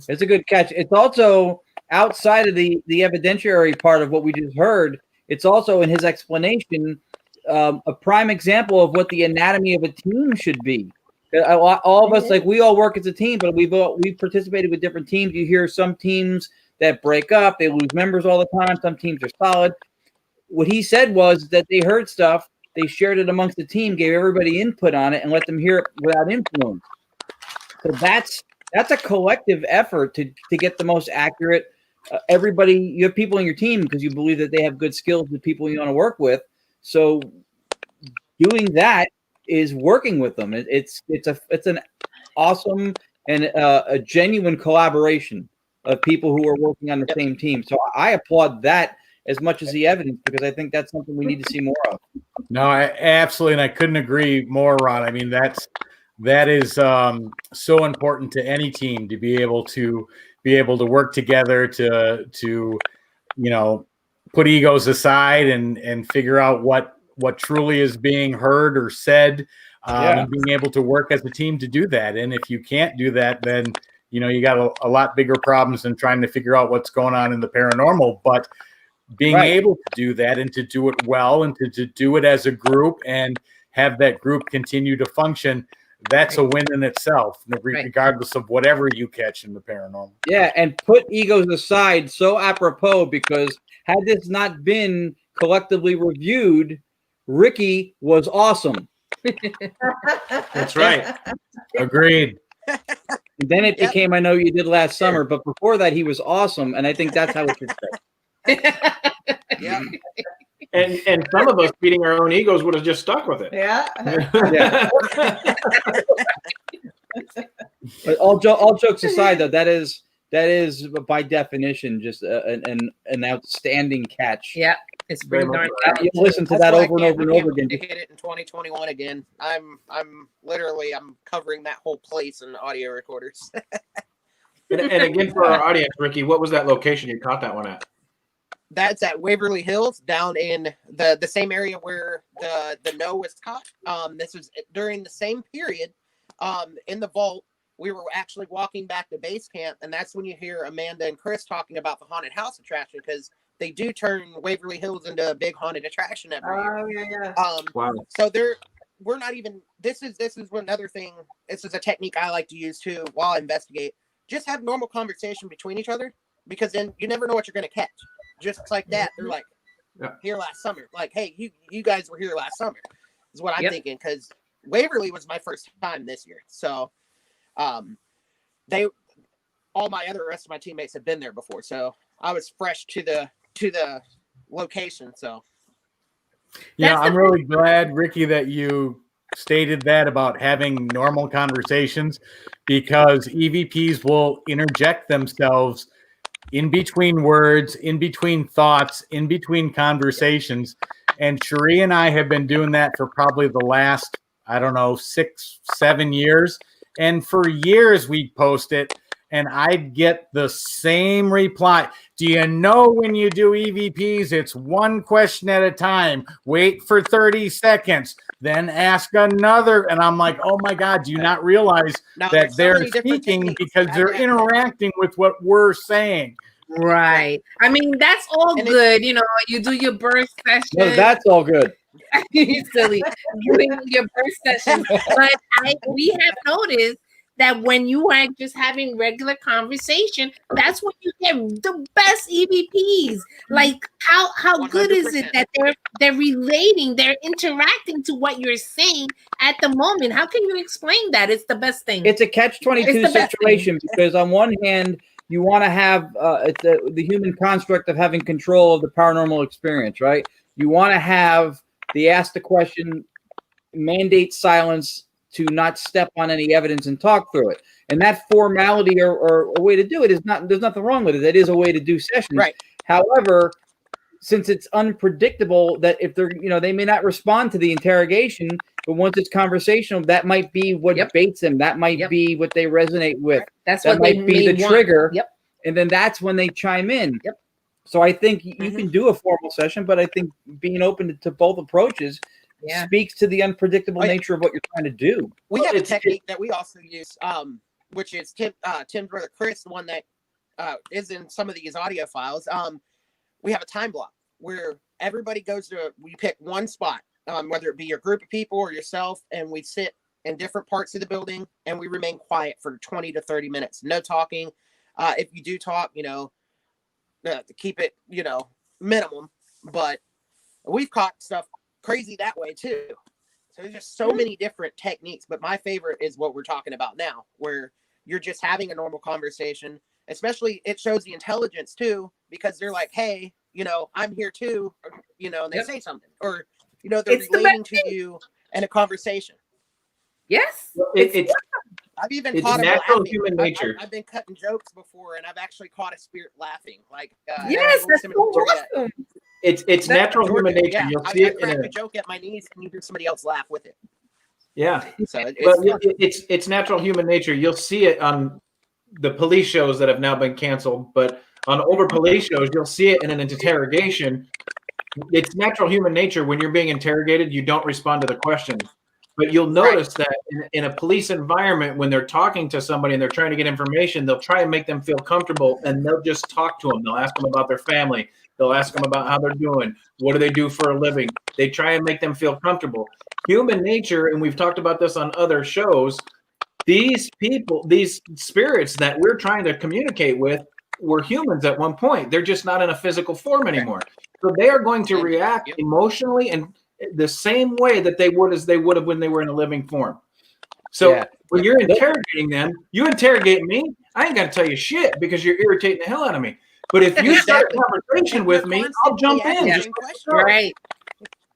It's a good catch. It's also outside of the evidentiary part of what we just heard. It's also in his explanation a prime example of what the anatomy of a team should be. All of us, like, we all work as a team, but we've participated with different teams. You hear some teams that break up, they lose members all the time. Some teams are solid. What he said was that they heard stuff. They shared it amongst the team, gave everybody input on it, and let them hear it without influence. So that's a collective effort to get the most accurate. Everybody, you have people in your team because you believe that they have good skills with people you want to work with. So doing that is working with them. It's an awesome and a genuine collaboration of people who are working on the same team. So I applaud that as much as the evidence, because I think that's something we need to see more of. No, absolutely, and I couldn't agree more, Ron. I mean, that is so important to any team to be able to work together to put egos aside and figure out what truly is being heard or said, and being able to work as a team to do that. And if you can't do that, then you got a lot bigger problems than trying to figure out what's going on in the paranormal. But being able to do that and to do it well and to do it as a group and have that group continue to function, that's a win in itself, regardless of whatever you catch in the paranormal. Yeah, and put egos aside, so apropos, because had this not been collectively reviewed, Ricky was awesome. That's right. Agreed. And then it became, I know you did last summer, but before that he was awesome, and I think that's how it should stay. Yeah. And some of us beating our own egos would have just stuck with it. Yeah. But all jokes aside, though, that is by definition just an outstanding catch. Yeah, it's pretty darn. You listen to that over and over and over again. To hit it in 2021 again. I'm literally covering that whole place in audio recorders. and again, for our audience, Ricky, what was that location you caught that one at? That's at Waverly Hills, down in the same area where the no was caught. This was during the same period. In the vault, we were actually walking back to base camp, and that's when you hear Amanda and Chris talking about the haunted house attraction, because they do turn Waverly Hills into a big haunted attraction every year. Oh yeah. Wow. So we're not even. This is another thing. This is a technique I like to use too while I investigate. Just have normal conversation between each other, because then you never know what you're going to catch. Just like that, they're like, here last summer. Like, hey, you guys were here last summer, is what I'm thinking, because Waverly was my first time this year. So all my rest of my teammates had been there before. So I was fresh to the location. So yeah, I'm really glad, Ricky, that you stated that about having normal conversations, because EVPs will interject themselves in between words, in between thoughts, in between conversations. And Cherie and I have been doing that for probably the last, 6-7 years. And for years we post it, and I'd get the same reply. Do you know when you do EVPs, it's one question at a time. Wait for 30 seconds, then ask another. And I'm like, oh my God, do you not realize that they're speaking because they're interacting with what we're saying? Right. I mean, that's all good. You know, you do your birth session. No, that's all good. You're silly. Doing your birth session. But we have noticed that when you are just having regular conversation, that's when you get the best EVPs. Like how good 100%. Is it that they're relating, they're interacting to what you're saying at the moment? How can you explain that? It's the best thing. It's a catch-22 situation because on one hand, you want to have the human construct of having control of the paranormal experience, right? You want to have the ask the question, mandate silence to not step on any evidence and talk through it. And that formality or a way to do it is not, there's nothing wrong with it. That is a way to do sessions. Right. However, since it's unpredictable that if they're, they may not respond to the interrogation, but once it's conversational, that might be what baits them. That might be what they resonate with. That's that what might be the trigger. Yep. And then that's when they chime in. Yep. So I think you can do a formal session, but I think being open to both approaches speaks to the unpredictable nature of what you're trying to do. We have a technique that we also use, which is Tim's brother Chris, the one that is in some of these audio files. We have a time block where everybody we pick one spot, whether it be your group of people or yourself, and we sit in different parts of the building and we remain quiet for 20 to 30 minutes. No talking. If you do talk, keep it, minimum, but we've caught stuff crazy that way too. So there's just so many different techniques, but my favorite is what we're talking about now, where you're just having a normal conversation. Especially it shows the intelligence too, because they're like, hey, I'm here too, and they say something, or they're relating to you in a conversation. Yes. I've even it's caught natural human nature. I've been cutting jokes before, and I've actually caught a spirit laughing. Like yes, that's so awesome. It's natural human nature. Yeah, You'll see it crack a joke at my knees, and you hear somebody else laugh with it. Yeah, so it's natural human nature. You'll see it on the police shows that have now been canceled, but on older police shows, you'll see it in an interrogation. It's natural human nature. When you're being interrogated, you don't respond to the question. But you'll notice that in a police environment, when they're talking to somebody and they're trying to get information, they'll try and make them feel comfortable, and they'll just talk to them. They'll ask them about their family. They'll ask them about how they're doing. What do they do for a living? They try and make them feel comfortable. Human nature, and we've talked about this on other shows, these people, these spirits that we're trying to communicate with were humans at one point. They're just not in a physical form anymore. So they are going to react emotionally and the same way that they would have when they were in a living form. So when you're interrogating them, you interrogate me, I ain't got to tell you shit because you're irritating the hell out of me. But if you start a conversation with me, I'll jump in.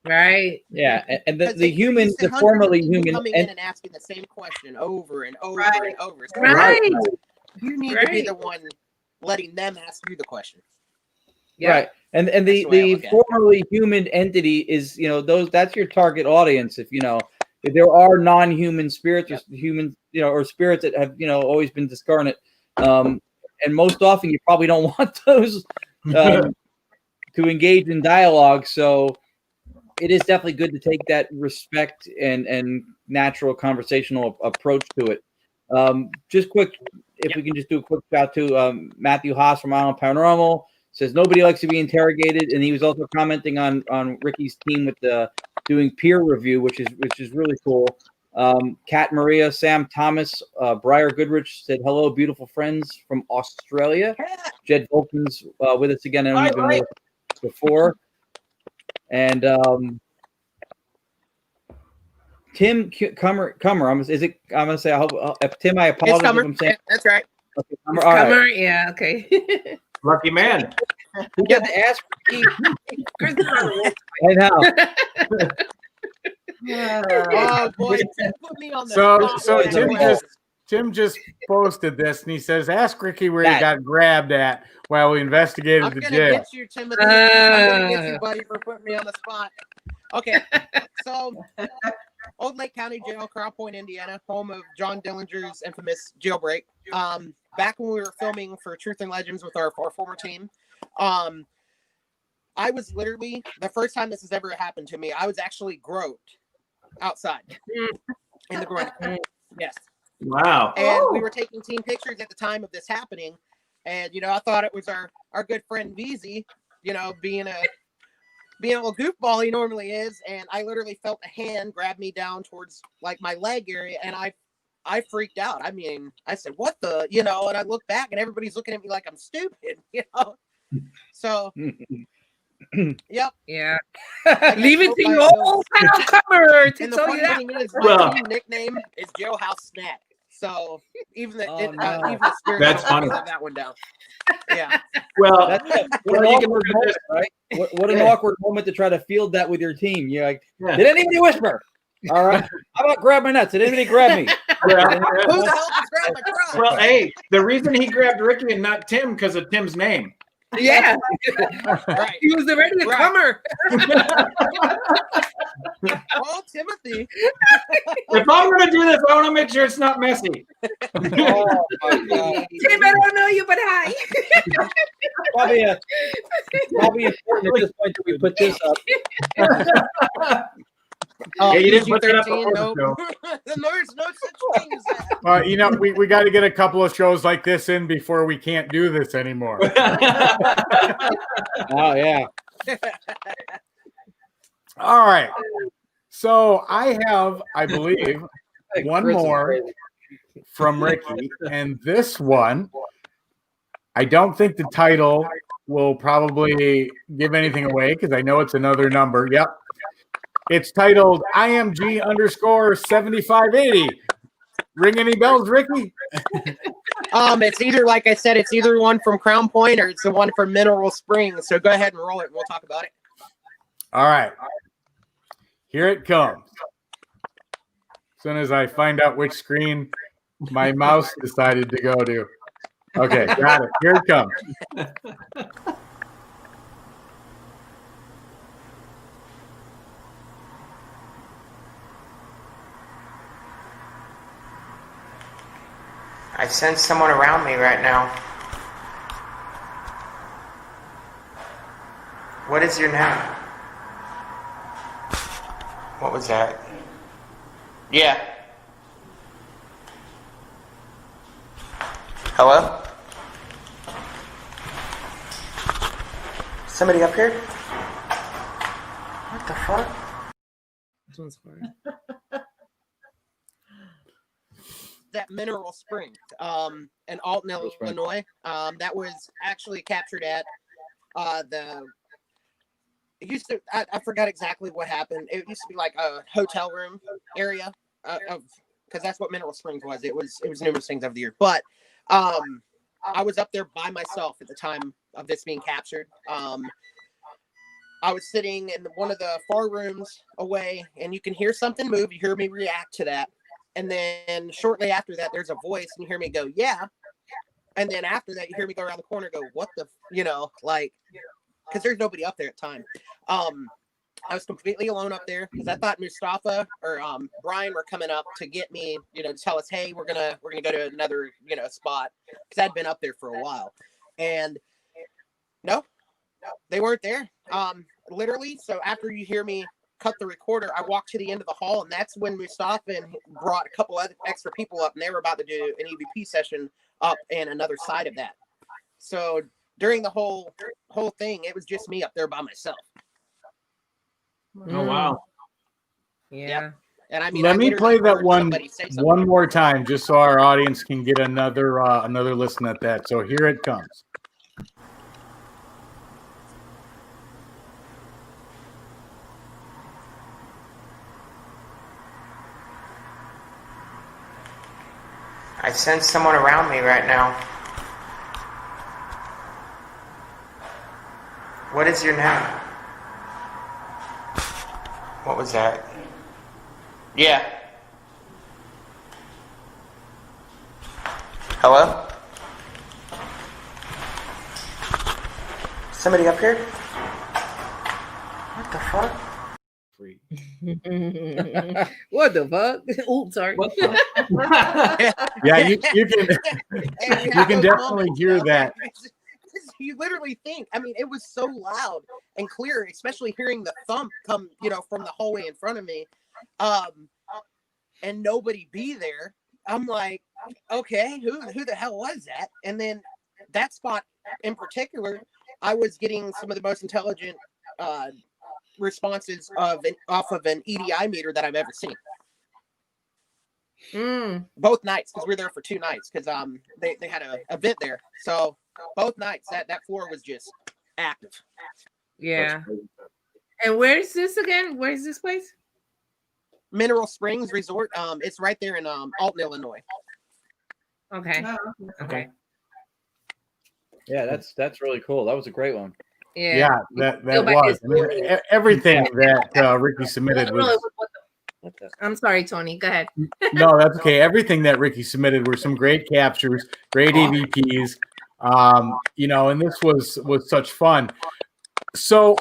Right. Yeah. And the human, the formerly human. Coming in and asking the same question over and over and over. Right. You need to be the one letting them ask you the question. Yeah. Right. And the formerly human entity is, that's your target audience. If there are non-human spirits or humans, or spirits that have, always been discarnate. And most often you probably don't want those to engage in dialogue. So it is definitely good to take that respect and natural conversational approach to it. Just quick, if we can just do a quick shout to Matthew Haas from Island Paranormal. Says nobody likes to be interrogated, and he was also commenting on Ricky's team with the doing peer review, which is really cool. Kat Maria, Sam Thomas, Briar Goodrich said hello, beautiful friends from Australia. Jed Volkman's with us again. I don't even know before, and Tim Cummer. I'm gonna say. I hope Tim. I apologize if I'm saying that's right. Okay, Cummer, yeah, okay. Lucky man. You got to ask. I know. Oh boy, Tim put me on the so Tim just posted this, and he says, "Ask Ricky where he got grabbed at while we investigated the jail." I'm gonna get you, Timothy. I'm gonna get you, buddy, for putting me on the spot. Okay, so Old Lake County Jail, Crown Point, Indiana, home of John Dillinger's infamous jailbreak. Back when we were filming for Truth and Legends with our former team, I was literally, the first time this has ever happened to me, I was actually groped outside in the groin. Yes. Wow. And we were taking team pictures at the time of this happening. And, I thought it was our good friend VZ, being a little goofball he normally is. And I literally felt a hand grab me down towards like my leg area. And I freaked out. I mean, I said, what the, and I look back and everybody's looking at me like I'm stupid, So, yep. Yeah. Leave it to your old pal Comer to and the tell funny you that. thing is, my team nickname is Jailhouse Snack. So even the even the spirit That's funny. let that one down. Yeah. Well, What an awkward moment, right? What an awkward moment to try to field that with your team. You're like, did anybody whisper? All right. How about grab my nuts? Did anybody grab me? Who the hell just grabbed my crotch? Well, hey, the reason he grabbed Ricky and not Tim because of Tim's name. Yeah. Right. He was already a comer. Oh, Timothy. If I'm going to do this, I want to make sure it's not messy. Oh, my God. Tim, I don't know you, but hi. Probably important at this point that we put this up. Yeah, you didn't put that up PG-13, before the show. There's no such thing as that. We got to get a couple of shows like this in before we can't do this anymore. Oh, yeah. All right. So I have, I believe, one Chris is more crazy. from Ricky. And this one, I don't think the title will probably give anything away because I know it's another number. Yep. It's titled IMG_7580. Ring any bells, Ricky? It's either, like I said, it's either one from Crown Point or it's the one from Mineral Springs. So go ahead and roll it and we'll talk about it. All right. Here it comes. As soon as I find out which screen my mouse decided to go to. Okay, got it. Here it comes. I sense someone around me right now. What is your name? What was that? Yeah. Hello? Somebody up here? What the fuck? This one's hard. That Mineral Springs, in Alton, Illinois. That was actually captured at it used to, I forgot exactly what happened. It used to be like a hotel room area because that's what Mineral Springs was. It was numerous things over the year. But I was up there by myself at the time of this being captured. I was sitting in one of the far rooms away, and you can hear something move. You hear me react to that. And then shortly after that, there's a voice, and you hear me go, yeah. And then after that, you hear me go around the corner and go, what the, because there's nobody up there at the time. I was completely alone up there because I thought Mustafa or Brian were coming up to get me, to tell us, hey, we're gonna go to another, spot, because I'd been up there for a while. And no, they weren't there. Literally, so after you hear me cut the recorder, I walked to the end of the hall, and that's when Mustafa brought a couple other extra people up, and they were about to do an EVP session up in another side of that. So during the whole thing, it was just me up there by myself. Oh wow! Yeah. Yep. And I mean, Let me play that one more time, just so our audience can get another listen at that. So here it comes. I sense someone around me right now. What is your name? What was that? Yeah. Hello? Somebody up here? What the fuck? free. What the fuck? Oops, sorry. What the? Yeah, you can definitely hear that. You literally think, I mean, it was so loud and clear, especially hearing the thump come, from the hallway in front of me, and nobody be there. I'm like, okay, who the hell was that? And then that spot in particular, I was getting some of the most intelligent responses off of an EDI meter that I've ever seen. Both nights, because we were there for 2 nights, because they had an event there. So both nights that floor was just active. Yeah. And where's this again? Where's this place? Mineral Springs Resort. It's right there in Alton, Illinois. Okay. Okay. Yeah, that's really cool. That was a great one. Yeah, that was. I mean, everything that Ricky submitted was. I'm sorry, Tony. Go ahead. No, that's okay. Everything that Ricky submitted were some great captures, great EVPs. And this was such fun. So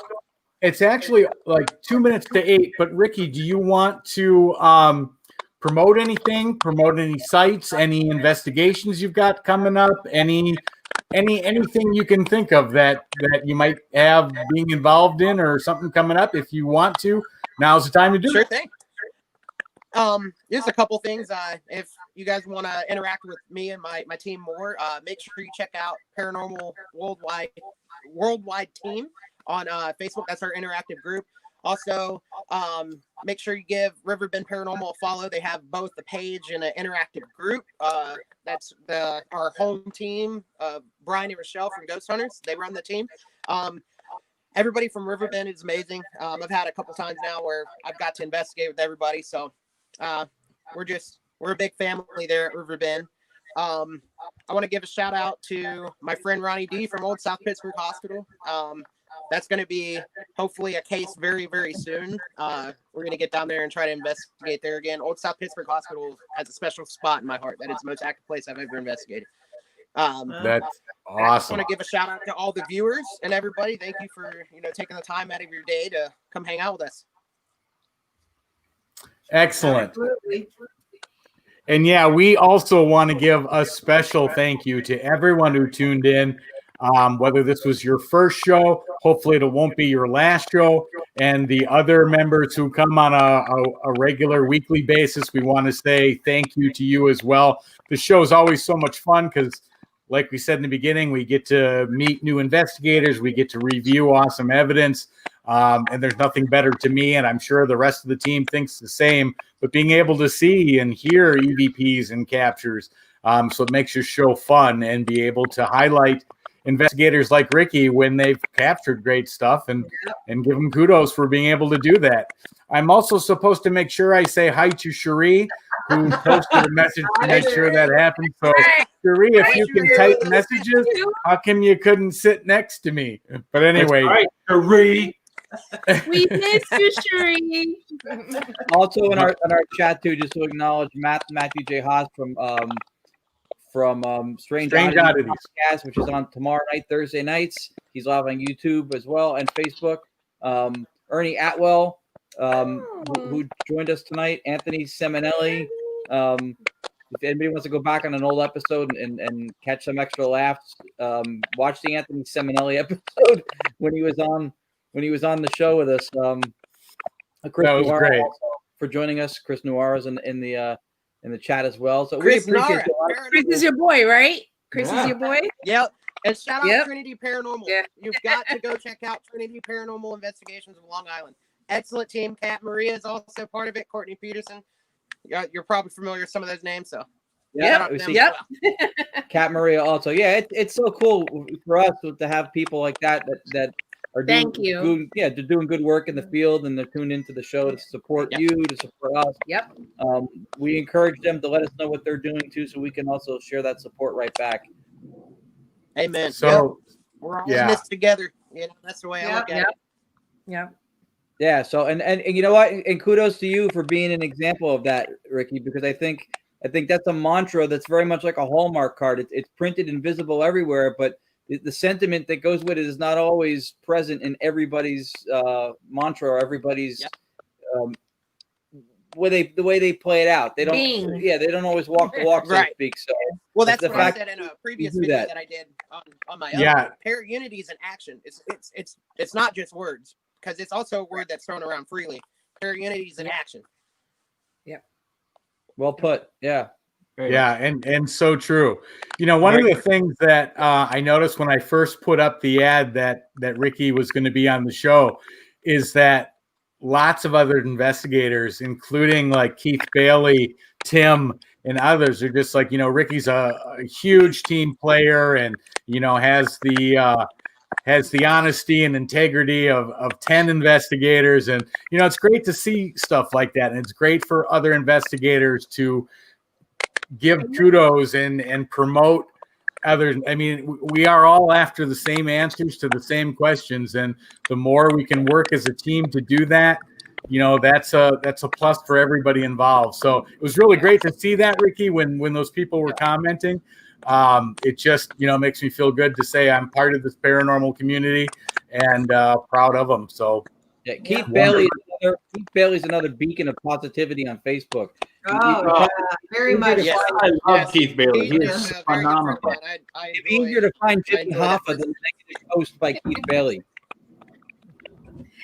it's actually like 2 minutes to 8. But Ricky, do you want to promote anything? Promote any sites? Any investigations you've got coming up? Anything you can think of that you might have being involved in or something coming up? If you want to, now's the time to do it. Sure thing. There's a couple things. If you guys want to interact with me and my team more, make sure you check out Paranormal Worldwide Team on Facebook. That's our interactive group. Also, make sure you give Riverbend Paranormal a follow. They have both the page and an interactive group. That's our home team, Brian and Rochelle from Ghost Hunters. They run the team. Everybody from Riverbend is amazing. I've had a couple times now where I've got to investigate with everybody. So we're a big family there at Riverbend. I want to give a shout out to my friend Ronnie D from Old South Pittsburgh Hospital. That's going to be hopefully a case very, very soon. We're going to get down there and try to investigate there again. Old South Pittsburgh Hospital has a special spot in my heart. That is the most active place I've ever investigated. That's awesome. I just want to give a shout out to all the viewers and everybody. Thank you for taking the time out of your day to come hang out with us. Excellent. Absolutely. And yeah, we also want to give a special thank you to everyone who tuned in. Whether this was your first show, hopefully it won't be your last show. And the other members who come on a regular weekly basis, we want to say thank you to you as well. The show is always so much fun because, like we said in the beginning, we get to meet new investigators. We get to review awesome evidence. And there's nothing better to me, and I'm sure the rest of the team thinks the same, but being able to see and hear EVPs and captures. So it makes your show fun and be able to highlight investigators like Ricky when they've captured great stuff and give them kudos for being able to do that. I'm also supposed to make sure I say hi to Cherie, who posted a message to make sure that happens. So Cherie, if you can type messages, how come you couldn't sit next to me? But anyway, right, Cherie. We miss you, Cherie. Also in our chat too, just to acknowledge Matthew J. Haas from Strange Oddities podcast, which is on tomorrow night, Thursday nights. He's live on YouTube as well and Facebook. Ernie Atwell, who joined us tonight. Anthony Seminelli. If anybody wants to go back on an old episode and catch some extra laughs, watch the Anthony Seminelli episode when he was on the show with us. Chris that was Noir great for joining us. Chris Noir is in the chat as well. So Chris we appreciate Nara. it. Chris is your boy, right? Chris is your boy? Yep. And shout out Yep. Trinity Paranormal. Yeah. You've got to go check out Trinity Paranormal Investigations of Long Island. Excellent team. Kat Maria is also part of it. Courtney Peterson. You're probably familiar with some of those names. So Yeah, we see Kat Maria also. Yeah, it's so cool for us to have people like that are doing, they're doing good work in the field and they're tuned into the show to support you, to support us. Yep. We encourage them to let us know what they're doing too, so we can also share that support right back. Amen. So we're all in this together. That's the way I look at it. Yeah. Yeah. So and you know what? And kudos to you for being an example of that, Ricky, because I think that's a mantra that's very much like a Hallmark card. It's printed and visible everywhere, but the sentiment that goes with it is not always present in everybody's mantra or everybody's the way they play it out. They don't. Bing. Yeah, they don't always walk the walk, so Right. to speak. So Well, that's the what I fact said in a previous do video that. that I did on my Yeah. own. Paraunity is an action. It's not just words, because it's also a word that's thrown around freely. Paraunity is an action. well put. Yeah. Yeah, and so true. You know, one of the things that I noticed when I first put up the ad that Ricky was going to be on the show is that lots of other investigators, including like Keith Bailey, Tim, and others, are just like, you know, Ricky's a huge team player, and you know has the honesty and integrity of 10 investigators, and you know it's great to see stuff like that, and it's great for other investigators to give kudos and promote others. I mean, we are all after the same answers to the same questions, and the more we can work as a team to do that, you know, that's a plus for everybody involved. So it was really great to see that, Ricky, when those people were commenting. It just, you know, makes me feel good to say I'm part of this paranormal community and proud of them. So Yeah, Keith Bailey's another beacon of positivity on Facebook. Oh, yeah, very much. Yes. I love Keith Bailey. He Keith is is a very good phenomenal. friend of mine. I It's enjoy- easier to find I Jimmy enjoy Hoffa that. than a negative post by Keith Bailey.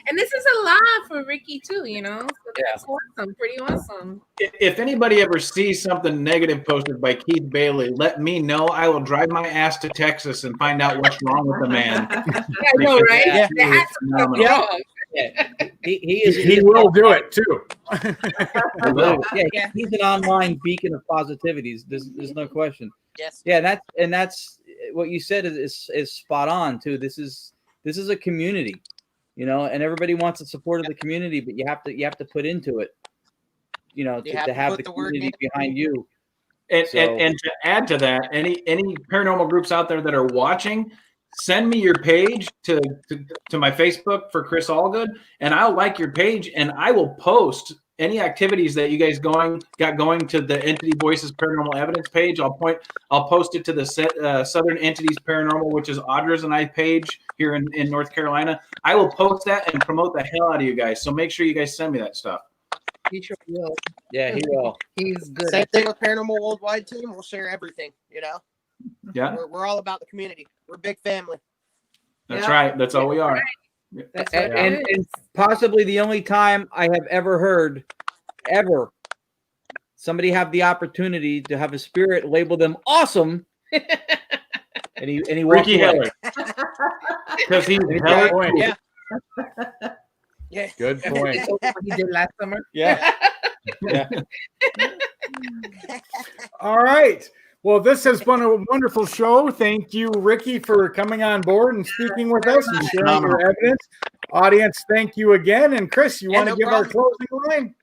And this is a lot for Ricky too, you know. So that's awesome, pretty awesome. If anybody ever sees something negative posted by Keith Bailey, let me know. I will drive my ass to Texas and find out what's wrong with the man. I know, right? Yeah. There has to be something wrong. Yeah. He will do it too. Yeah, he's an online beacon of positivity. There's no question. Yes. Yeah, that's what you said is spot on too. This is a community, you know, and everybody wants the support of the community, but you have to put into it, you know, to have the community behind you. And to add to that, any paranormal groups out there that are watching, send me your page to my Facebook for Chris Allgood, and I'll like your page, and I will post any activities that you guys got going to the Entity Voices Paranormal Evidence page. I'll post it to the Southern Entities Paranormal, which is Audra's and I page here in North Carolina. I will post that and promote the hell out of you guys. So make sure you guys send me that stuff. He sure will. Yeah, he will. He's good. Same thing with Paranormal Worldwide team. We'll share everything. You know. Yeah. We're all about the community. We're a big family. That's right. That's all we are. That's And possibly the only time I have ever heard somebody have the opportunity to have a spirit label them awesome, and he walked Ricky away. Because he's Good point. Yeah. Yeah. Good point. he did last summer. Yeah. All right. Well, this has been a wonderful show. Thank you, Ricky, for coming on board and speaking with us and sharing your evidence. Audience, thank you again. And Chris, you want to give our closing line?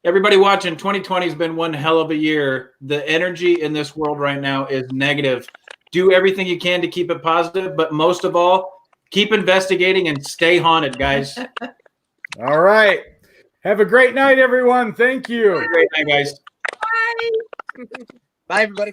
Everybody watching, 2020 has been one hell of a year. The energy in this world right now is negative. Do everything you can to keep it positive, but most of all, keep investigating and stay haunted, guys. All right. Have a great night, everyone. Thank you. Have a great night, guys. Bye. Bye, everybody.